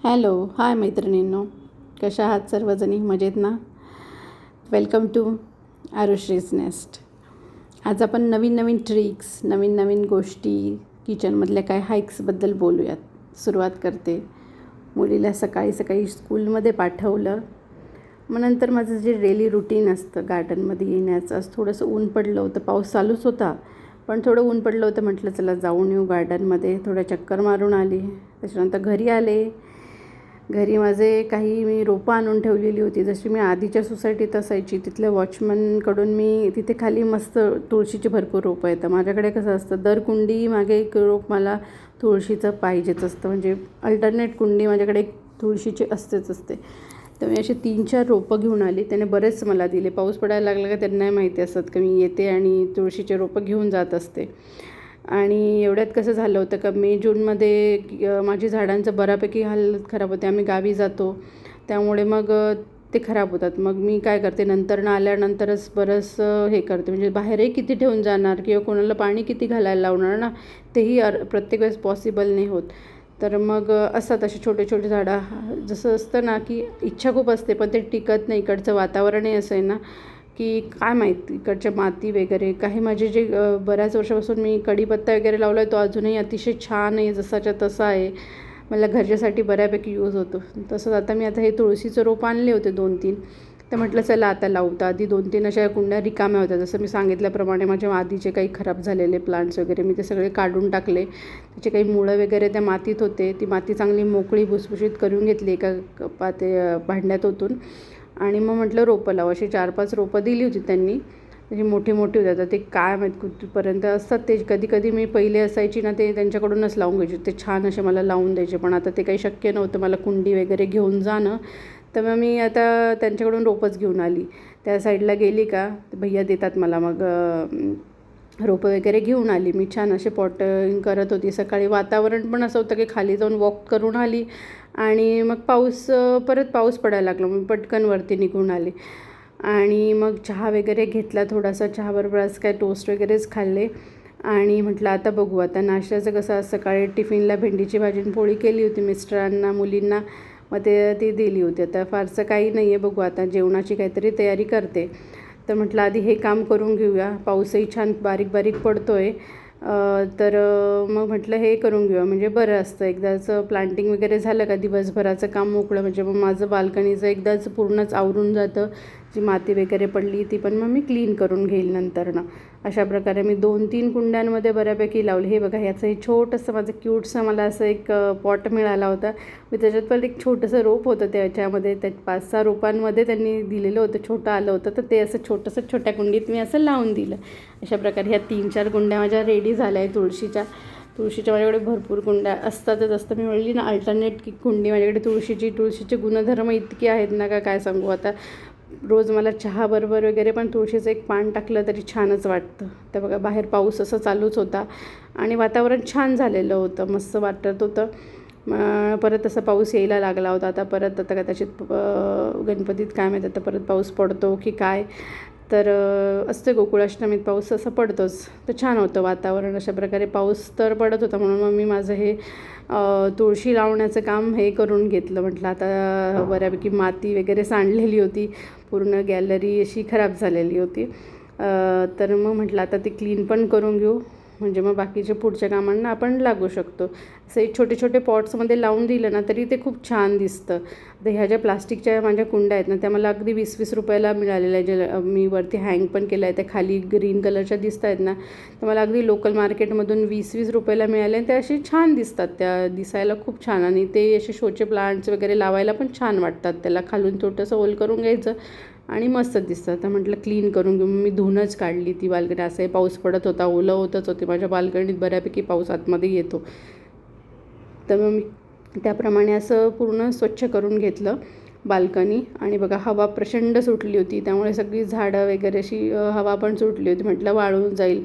Hello hi मैत्रिणींनो, कशा आहात सर्वजणी? मजेत ना? Welcome to Arushri's nest. आज आपण नवीन नवीन ट्रिक्स, नवीन नवीन गोष्टी, किचनमधल्या काय हाईक्सबद्दल बोलूयात. सुरुवात करते. मुलीला सकाळी सकाळी स्कूलमध्ये पाठवलं. मग नंतर माझं जे डेली रुटीन असतं गार्डनमध्ये येण्याचं, आज थोडंसं ऊन पडलं होतं, पाऊस चालूच होता, पण थोडं ऊन पडलं होतं. म्हटलं चला जाऊन येऊ गार्डनमध्ये, थोडं चक्कर मारून आली. त्याच्यानंतर घरी आले. घरी माझे काही मी रोपं आणून ठेवलेली होती, जशी मी आधीच्या सोसायटीत असायची तिथल्या वॉचमनकडून मी तिथे खाली मस्त तुळशीची भरपूर रोपं येतं. माझ्याकडे कसं असतं, दर कुंडी मागे एक रोप मला तुळशीचं पाहिजेच असतं, म्हणजे अल्टरनेट कुंडी माझ्याकडे एक तुळशीची असतेच असते. तर मी अशी 3-4 रोपं घेऊन आली. त्याने बरेच मला दिले. पाऊस पडायला लागला का त्यांनाही माहिती असतं की मी येते आणि तुळशीचे रोपं घेऊन जात असते. आणि एवढ्यात कसं झालं होतं का मे जूनमध्ये माझी झाडांचं बऱ्यापैकी हालत खराब होते. आम्ही गावी जातो त्यामुळे मग ते खराब होतात. मग मी काय करते, नंतर आल्यानंतरच बरंचसं हे करते, म्हणजे बाहेरही किती ठेवून जाणार किंवा कोणाला पाणी किती घालायला लावणार ना, तेही प्रत्येक वेळेस पॉसिबल नाही होत. तर मग असतात असे छोटे छोटे झाडं. जसं असतं ना की इच्छा खूप असते पण ते टिकत नाही. इकडचं वातावरणही असं आहे ना की काय माहीत, इकडच्या माती वगैरे काही माझे जे बऱ्याच वर्षापासून मी कढीपत्ता वगैरे लावला आहे तो अजूनही अतिशय छान आहे, जसाच्या तसा आहे. मला घरच्यासाठी बऱ्यापैकी यूज होतो. तसंच आता मी हे तुळशीचं रोप आणले होते 2-3. तर म्हटलं चला आता लावू. तर आधी 2-3 अशा कुंड्या रिकाम्या होत्या. जसं मी सांगितल्याप्रमाणे माझ्या आधीचे काही खराब झालेले प्लांट्स वगैरे मी ते सगळे काढून टाकले. त्याचे काही मुळं वगैरे त्या मातीत होते. ती माती चांगली मोकळी भुसभुशीत करून घेतली एका भांड्यात ओतून. आणि मग म्हटलं रोपं लावू. अशी 4-5 रोपं दिली होती त्यांनी. त्याची मोठी मोठी होती. आता ते काय माहीत कुठपर्यंत असतात ते. कधी कधी मी पहिले असायची ना ते त्यांच्याकडूनच लावून घ्यायचे. ते छान असे मला लावून द्यायचे, पण आता ते काही शक्य नव्हतं मला कुंडी वगैरे घेऊन जाणं. तर मग मी आता त्यांच्याकडून रोपंच घेऊन आली. त्या साईडला गेली का भैया देतात मला, मग रोपं वगैरे घेऊन आली. मी छान असे पॉटिंग करत होती. सकाळी वातावरण पण असं होतं की खाली जाऊन वॉक करून आली आणि मग परत पाऊस पडायला लागला. मग पटकन वरती निघून आले आणि मग चहा वगैरे घेतला. थोडासा चहाबरोबर आज काय टोस्ट वगैरेच खाल्ले. आणि म्हटलं आता बघू, आता नाश्त्याचं कसं, आज सकाळी टिफिनला भेंडीची भाजी आणि पोळी केली होती मिस्टरांना मुलींना, मग ती दिली होती. आता फारसं काही नाही आहे, बघू आता जेवणाची काहीतरी तयारी करते. तर म्हटलं आधी हे काम करून घेऊया. पाऊसही छान बारीक बारीक पडतो आहे. तर मग म्हटलं हे करून घेऊया म्हणजे बरं असतं. एकदाचं प्लांटिंग वगैरे झालं का दिवसभराचं काम मोकळं, म्हणजे मग माझं बाल्कनीचं एकदाच पूर्णच आवरून जातं. जी माती वगैरे पडली ती पण मग मी क्लीन करून घेईल नंतर. अशा प्रकारे मी 2-3 कुंड्यांमध्ये बऱ्यापैकी लावले. हे बघा, ह्याचं हे छोटंसं माझं क्यूटसं मला असं एक पॉट मिळाला होता. मी त्याच्यात पण एक छोटंसं रोप होतं, त्याच्यामध्ये 5-6 रोपांमध्ये त्यांनी दिलेलं होतं, छोटं आलं होतं. तर ते असं छोटंसं छोट्या कुंडीत मी असं लावून दिलं. अशा प्रकारे ह्या 3-4 कुंड्या माझ्या रेडी झाल्या आहे तुळशीच्या. माझ्याकडे भरपूर कुंड्या असतातच असतं. मी म्हणली ना अल्टरनेट की कुंडी माझ्याकडे तुळशीचे गुणधर्म इतके आहेत ना काय सांगू. आता रोज मला चहाबरोबर वगैरे पण तुळशीचं एक पान टाकलं तरी छानच वाटतं. तर बघा, बाहेर पाऊस असं चालूच होता आणि वातावरण छान झालेलं होतं, मस्त वाटत होतं. परत असं पाऊस यायला लागला होता. आता कदाचित गणपतीत काय माहीत आता परत पाऊस पडतो की काय. तर असतं गोकुळाष्टमीत पाऊस असं पडतोच. तर छान होतं वातावरण. अशा प्रकारे पाऊस तर पडत होता, म्हणून मग मी माझं हे तुळशी लावण्याचं काम हे करून घेतलं. म्हटलं आता बऱ्यापैकी माती वगैरे सांडलेली होती, पूर्ण गॅलरी अशी खराब झालेली होती. तर मग म्हटलं आता ती क्लीन पण करून घेऊ, म्हणजे मग बाकीच्या पुढच्या कामांना आपण लागू शकतो. असं एक छोटे छोटे पॉट्समध्ये लावून दिलं ना तरी ते खूप छान दिसतं. आता ह्या ज्या प्लास्टिकच्या माझ्या कुंड्या आहेत ना त्या मला अगदी 20-20 रुपयाला मिळालेल्या आहे. जे मी वरती हँग पण केलं आहे, त्या खाली ग्रीन कलरच्या दिसत आहेत ना, तर मला अगदी लोकल मार्केटमधून 20-20 रुपयाला मिळाले. त्या असे छान दिसतात, त्या दिसायला खूप छान, आणि ते असे शोचे प्लांट्स वगैरे लावायला पण छान वाटतात. त्याला खालून छोटंसं होल करून घ्यायचं आणि मस्त दिसतं. तर म्हटलं क्लीन करून घेऊन मी धुवूनच काढली ती बाल्कनी. असंही पाऊस पडत होता, ओलं होतच होते. माझ्या बाल्कनीत बऱ्यापैकी पाऊस आतमध्ये येतो. तर मग मी त्याप्रमाणे असं पूर्ण स्वच्छ करून घेतलं बाल्कनी. आणि बघा, हवा प्रचंड सुटली होती, त्यामुळे सगळी झाडं वगैरे अशी हवा पण सुटली होती. म्हटलं वाळून जाईल,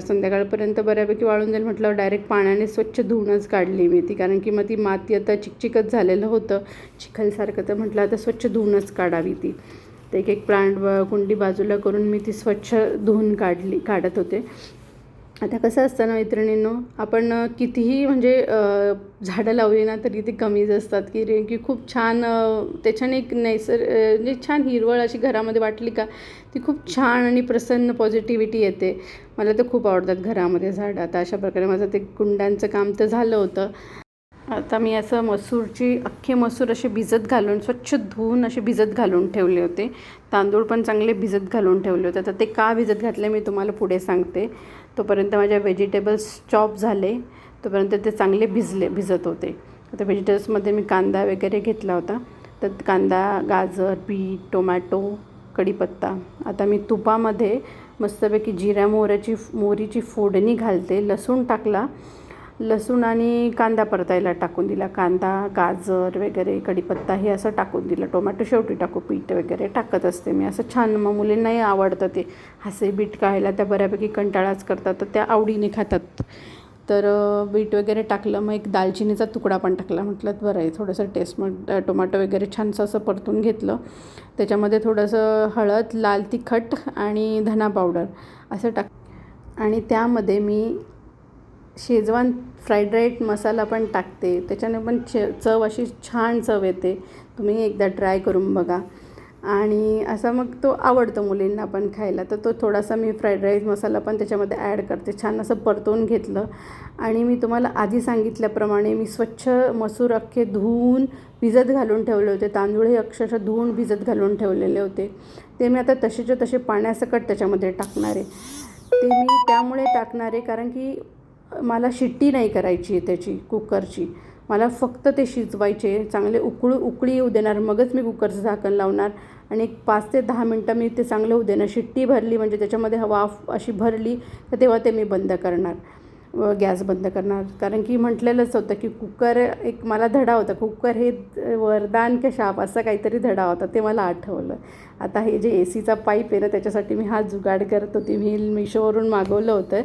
संध्याकाळपर्यंत बऱ्यापैकी वाळून जाईल. म्हटलं डायरेक्ट पाण्याने स्वच्छ धुवूनच काढली मी ती, कारण की मग ती माती आता चिकचिकच झालेलं होतं चिखलसारखं. तर म्हटलं आता स्वच्छ धुवूनच काढावी ती. तर एक प्लांट कुंडी बाजूला करून मी ती स्वच्छ धुवून काढत होते. आता कसं असतं ना मैत्रिणींनो, आपण कितीही म्हणजे झाडं लावली ना तरी ती कमीच असतात की खूप छान त्याच्याने एक म्हणजे छान हिरवळ अशी घरामध्ये वाटली का ती खूप छान आणि प्रसन्न पॉझिटिव्हिटी येते. मला तर खूप आवडतात घरामध्ये झाडं. आता अशा प्रकारे माझं ते कुंड्यांचं काम तर झालं होतं. आता मी असं अख्खे मसूर असे भिजत घालून स्वच्छ धुवून असे भिजत घालून ठेवले होते. तांदूळ पण चांगले भिजत घालून ठेवले होते. तर ते का भिजत घातले मी तुम्हाला पुढे सांगते. तोपर्यंत माझ्या व्हेजिटेबल्स चॉप झाले, तोपर्यंत ते चांगले भिजत होते. आता व्हेजिटेबल्समध्ये मी कांदा वगैरे घेतला होता. तर कांदा, गाजर, बीट, टोमॅटो, कढीपत्ता. आता मी तुपामध्ये मस्तपैकी मोहरीची फोडणी घालते. लसूण टाकला, लसूण आणि कांदा परतायला टाकून दिला. कांदा, गाजर वगैरे, कढीपत्ता हे असं टाकून दिलं. टोमॅटो शेवटी टाकू, बीट वगैरे टाकत असते मी असं छान. मग मुलींनाही आवडतं ते हसे बीट खायला, त्या बऱ्यापैकी कंटाळाच करतात तर त्या आवडीने खातात. तर बीट वगैरे टाकलं. मग एक दालचिनीचा तुकडा पण टाकला. म्हटलं बरं आहे थोडंसं टेस्ट. मग टोमॅटो वगैरे छानसं असं परतून घेतलं. त्याच्यामध्ये थोडंसं हळद, लाल तिखट आणि धना पावडर असं आणि त्यामध्ये मी शेजवान फ्राईड राईस मसाला पण टाकते. त्याच्याने पण चव अशी छान चव येते. तुम्ही एकदा ट्राय करून बघा. आणि असा मग तो आवडतो मुलींना पण खायला, तर तो थोडासा मी फ्राईड राईस मसाला पण त्याच्यामध्ये ॲड करते. छान असं परतवून घेतलं. आणि मी तुम्हाला आधी सांगितल्याप्रमाणे मी स्वच्छ मसूर अख्खे धुवून भिजत घालून ठेवले होते. तांदूळही अक्षरशः धुवून भिजत घालून ठेवलेले होते. ते मी आता तसेच्या तसे पाण्यासकट त्याच्यामध्ये टाकणार आहे. ते मी त्यामुळे टाकणार आहे कारण की मला शिट्टी नाही करायची आहे त्याची कुकरची. मला फक्त ते शिजवायचे, चांगले उकळी येऊ देणार. मगच मी कुकरचं झाकण लावणार आणि एक 5 ते 10 मिनटं मी ते चांगलं होऊ देणार. शिट्टी भरली म्हणजे त्याच्यामध्ये वाफ अशी भरली तर तेव्हा ते मी बंद करणार, गॅस बंद करणार. कारण की म्हटलेलंच होतं की कुकर एक मला धडा होता. कुकर हे वरदान का शाप असं काहीतरी धडा होता, ते मला आठवलं. आता हे जे ACचा पाईप आहे ना त्याच्यासाठी मी हा जुगाड करत होती. मी मिशोवरून मागवलं होतं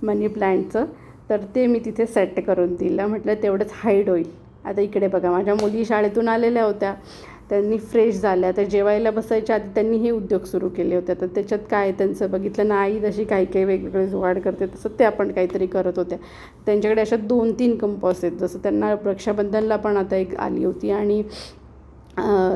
मनी प्लॅन्टचं, तर ते मी तिथे सेट करून दिलं. म्हटलं तेवढंच हाईड होईल. आता इकडे बघा, माझ्या मुली शाळेतून आलेल्या होत्या, त्यांनी फ्रेश झाल्या, तर जेवायला बसायच्या आधी त्यांनी हे उद्योग सुरू केले होते. तर त्याच्यात काय त्यांचं बघितलं ना, आई जशी काही काही वेगवेगळे जुगाड करते तसं त्या पण काहीतरी करत होत्या. त्यांच्याकडे अशा 2-3 कंपॉस आहेत. जसं त्यांना रक्षाबंधनला पण आता एक आली होती आणि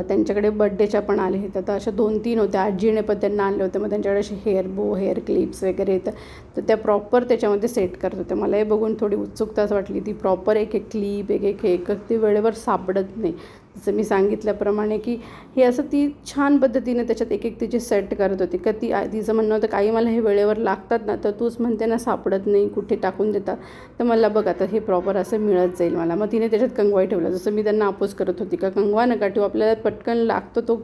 त्यांच्याकडे बड्डेच्या पण आले आहेत. आता अशा 2-3 होत्या. आजीने पण त्यांना आणले होते. मग त्यांच्याकडे असे हेअर क्लिप्स वगैरे येतं, तर त्या प्रॉपर त्याच्यामध्ये सेट करत होत्या. मला हे बघून थोडी उत्सुकताच वाटली. ती प्रॉपर एक क्लिप एक ती वेळेवर सापडत नाही. जसं मी सांगितल्याप्रमाणे की हे असं ती छान पद्धतीने त्याच्यात एक तिची सेट करत होती. का तिचं म्हणणं होतं, काही मला हे वेळेवर लागतात ना, तर तूच म्हणते ना सापडत नाही, कुठे टाकून देतात, तर मला बघ आता हे प्रॉपर असं मिळत जाईल मला. मग तिने त्याच्यात कंगवाही ठेवला. जसं मी त्यांना अपोज करत होती का कंगवा नका ठेवू, आपल्याला पटकन लागतो तो,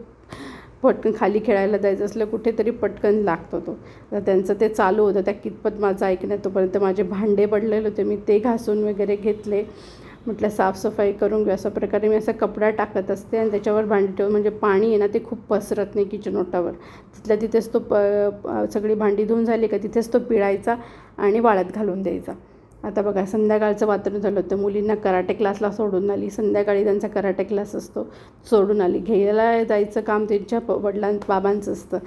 पटकन खाली खेळायला जायचं असलं कुठेतरी पटकन लागतो तो. तर त्यांचं ते चालू होतं. त्या कितपत माझं ऐकण्यात, तोपर्यंत माझे भांडे पडलेले होते, मी ते घासून वगैरे घेतले. म्हटलं साफसफाई करून घेऊ. अशा प्रकारे मी असा कपडा टाकत असते आणि त्याच्यावर भांडी ठेवून, म्हणजे पाणी आहे ना ते खूप पसरत नाही किचन ओटावर. तिथल्या तिथेच तो सगळी भांडी धुवून झाली का तिथेच तो पिळायचा आणि वाळत घालून द्यायचा. आता बघा, संध्याकाळचं वातावरण झालं होतं. मुलींना कराटे क्लासला सोडून आली. संध्याकाळी त्यांचा कराटे क्लास असतो, सोडून आली. घ्यायला जायचं काम त्यांच्या बाबांचं असतं,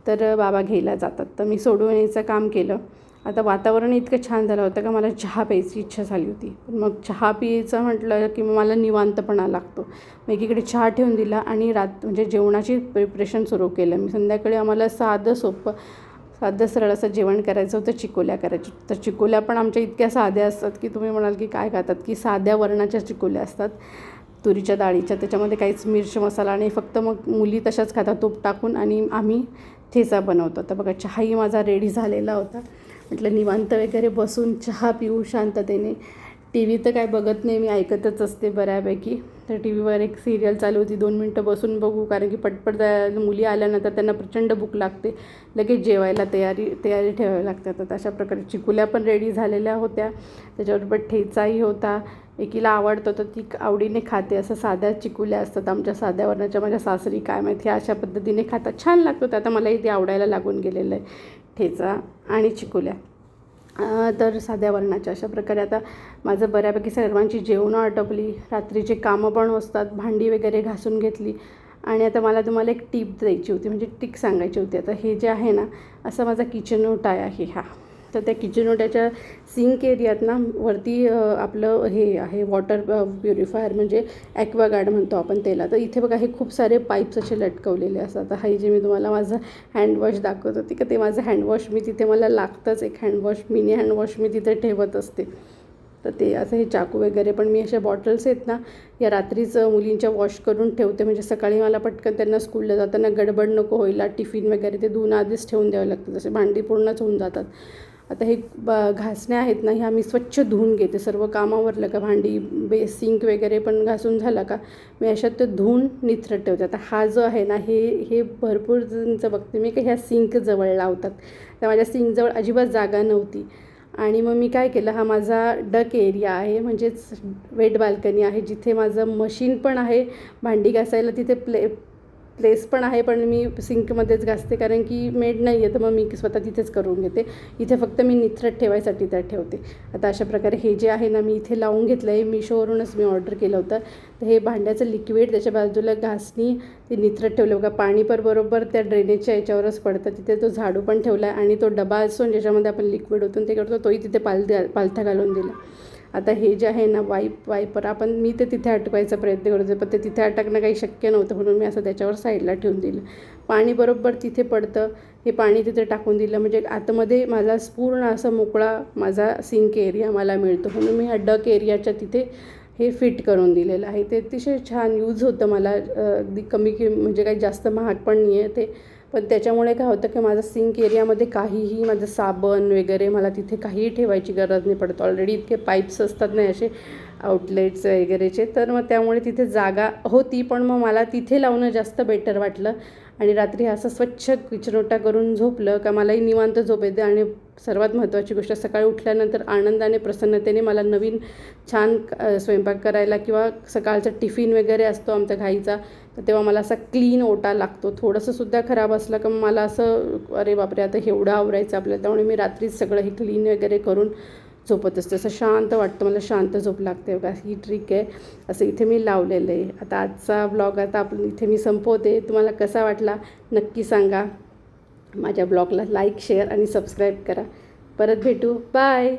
तर बाबा घ्यायला जातात. तर मी सोडून यायचं काम केलं. आता वातावरण इतकं छान झालं होतं का मला चहा प्यायची इच्छा झाली होती. पण मग चहा प्यायचं म्हटलं की मला निवांतपणा लागतो. मग एकीकडे चहा ठेवून दिला आणि म्हणजे जेवणाची प्रिपरेशन सुरू केलं मी. संध्याकाळी आम्हाला साधं सरळ असं जेवण करायचं होतं, चिकोल्या करायच्या. तर चिकोल्या पण आमच्या इतक्या साध्या असतात की तुम्ही म्हणाल की काय खातात, की साध्या वरणाच्या चिकोल्या असतात, तुरीच्या डाळीच्या. त्याच्यामध्ये काहीच मिरची मसाला नाही, फक्त मग मुली तशाच खातात तूप टाकून, आणि आम्ही ठेचा बनवतो. तर बघा, चहाही माझा रेडी झालेला होता. म्हटलं निवांत वगैरे बसून चहा पिऊ शांततेने. TV तर काय बघत नाही मी, ऐकतच असते बऱ्यापैकी. तर TVवर एक सिरियल चालू होती, 2 मिनटं बसून बघू, कारण की पटपट मुली आल्यानंतर त्यांना प्रचंड भूक लागते, लगेच जेवायला तयारी ठेवावी लागते. तर अशा प्रकारे चिकुल्या पण रेडी झालेल्या होत्या, त्याच्याबरोबर ठेचाही होता. एकीला आवडतो तर ती आवडीने खाते. असं साध्या चिकुल्या असतात आमच्या साध्या वर्णाच्या, माझ्या सासरी काय माहिती अशा पद्धतीने खातात, छान लागतो. आता मलाही ते आवडायला लागून गेलेलं आहे, ठेचा आणि चिकुल्या. तर साध्या वर्णाच्या. अशा प्रकारे आता माझं बऱ्यापैकी सर्वांची जेवणं आटोपली, रात्रीचे कामं पण असतात, भांडी वगैरे घासून घेतली. आणि आता मला तुम्हाला एक टिप द्यायची होती, म्हणजे ट्रिक सांगायची होती. आता हे जे आहे ना, असा माझा किचन ओटा आहे हा. तर त्या किचन ओट्याच्या सिंक एरियात ना वरती आपलं हे आहे वॉटर प्युरिफायर म्हणजे ॲक्वागार्ड म्हणतो आपण त्याला. तर इथे बघा हे खूप सारे पाईप्स असे लटकवलेले असतात. हे जे मी तुम्हाला माझं हँडवॉश दाखवत होती का ते माझं हँडवॉश मी तिथे मला लागतंच एक हँडवॉश मिनी हँडवॉश मी तिथे ठेवत असते. तर ते असं हे चाकू वगैरे पण मी अशा बॉटल्स आहेत ना या रात्रीच मुलींच्या वॉश करून ठेवते म्हणजे सकाळी मला पटकन त्यांना स्कूलला जाताना गडबड नको व्हायला. टिफिन वगैरे ते धुवून आधीच ठेवून द्यावं लागतं. जसे भांडी पूर्णच होऊन जातात. आता हे घासण्या आहेत ना ह्या मी स्वच्छ धुवून घेते. सर्व कामावरलं का भांडी सिंक वगैरे पण घासून झाला का मी अशात ते धुवून निथरत ठेवते. आता हा जो आहे ना हे भरपूर जणचं बघते मी की ह्या सिंकजवळ लावतात. तर माझ्या सिंकजवळ अजिबात जागा नव्हती आणि मग मी काय केलं, हा माझा डक एरिया आहे म्हणजेच वेट बाल्कनी आहे जिथे माझं मशीन पण आहे भांडी घासायला. तिथे प्लेस पण आहे पण मी सिंकमध्येच घासते कारण की मेड नाही आहे तर मग मी स्वतः तिथेच करून घेते. इथे फक्त मी निथरट ठेवायसाठी त्यात ठेवते. आता अशा प्रकारे हे जे आहे ना मी इथे लावून घेतलं आहे. मिशोवरूनच मी ऑर्डर केलं होतं. तर हे भांड्याचं लिक्विड त्याच्या बाजूला घासणी ते निथरट ठेवलं बघा. पाणी पण बरोबर त्या ड्रेनेजच्या याच्यावरच पडतं. तिथे तो झाडू पण ठेवला आहे आणि तो डबा असतो ज्याच्यामध्ये आपण लिक्विड ओतून ते करतो तोही तिथे पालथा घालून दिला. आता हे जे आहे ना वायपर मी ते तिथे अटकवायचा प्रयत्न करत होते पण ते तिथे अटकणं काही शक्य नव्हतं म्हणून मी असं त्याच्यावर साईडला ठेवून दिलं. पाणी बरोबर तिथे पडतं हे पाणी तिथे टाकून दिलं म्हणजे आतमध्ये मला पूर्ण असं मोकळा माझा सिंक एरिया मला मिळतो. म्हणून मी ह्या डक एरियाच्या तिथे हे फिट करून दिलेलं आहे. ते अतिशय छान यूज होतं मला. अगदी कमी म्हणजे काही जास्त महाग पण नाही आहे ते. पण त्याच्यामुळे काय होतं की माझं सिंक एरियामध्ये काहीही माझं साबण वगैरे मला तिथे काहीही ठेवायची गरज नाही पडत. ऑलरेडी इतके पाईप्स असतात ना असे आउटलेट्स वगैरेचे तर मग त्यामुळे तिथे जागा होती पण मग मला तिथे लावणं जास्त बेटर वाटलं. आणि रात्री असं स्वच्छ किचन ओटा करून झोपलं का मलाही निवांत झोप येते. आणि सर्वात महत्त्वाची गोष्ट सकाळी उठल्यानंतर आनंदाने प्रसन्नतेने मला नवीन छान स्वयंपाक करायला किंवा सकाळचा टिफिन वगैरे असतो आमच्या घाईचा तर तेव्हा मला असा क्लीन ओटा लागतो. थोडंसंसुद्धा खराब असलं का मला असं अरे बापरे आता एवढं आवरायचं आपल्याला. त्यामुळे मी रात्रीच सगळं हे क्लीन वगैरे करून झोपत असते. असं शांत वाटतं मला. शांत झोप लागते बघा. ही ट्रिक आहे. असं इथे मी लावलेलं आहे. आता आजचा ब्लॉग आता आपण इथे मी संपवते. तुम्हाला कसा वाटला नक्की सांगा. माझ्या ब्लॉगला लाईक शेअर आणि सबस्क्राईब करा. परत भेटू. बाय.